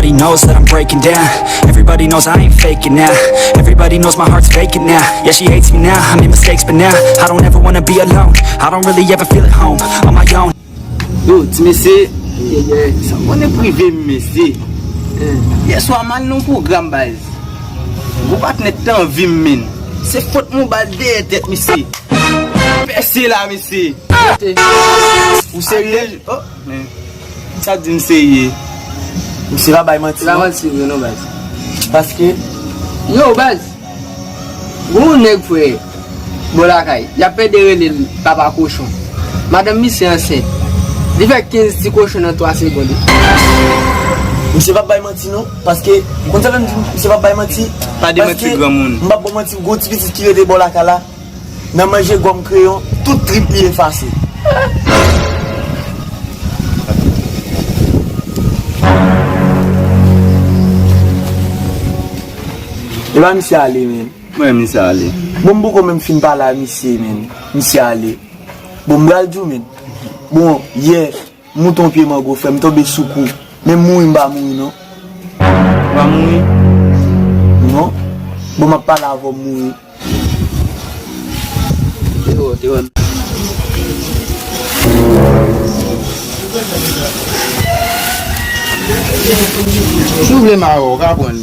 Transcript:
Everybody knows that I'm breaking down. Everybody knows I ain't faking now. Everybody knows my heart's vacant now. Yeah, she hates me now, I made mistakes but now I don't ever wanna be alone. I don't really ever feel at home on my own. Yo, tu me se, sa mwen privé me se. Yes, wa man non programme base. Vous pas net temps vie men. C'est faute mon balde tête me se. Percé là me se. Ou sérieux? Oh, mais ça dit me sérieux. Monsieur va bailler mentir. La mentir non base. Parce que Yo base. Vous nèg frère. Bolakay, y a pas de relais papa cochon. Madame Miss est enceinte. Il fait 15 petits cochons dans 3 secondes. monsieur va bailler mentir non parce que quand ça veut monsieur va bailler mentir pas de mentir grand monde. M'a pas mentir gros petit qui est de bolaka là. N'a manger gomme crayon, tout triplé effacé. Et là monsieur aller men. Ouais monsieur aller. Bon beaucoup même fin par là monsieur men. Monsieur aller. Bon m'gal djou men. Bon hier mouton pied mango fait me tomber sous coup. Même mourir pas mourir non. Pas mourir. Non. Bon m'a pas là avant mourir. T'es bon. Si vous voulez marrer, capone.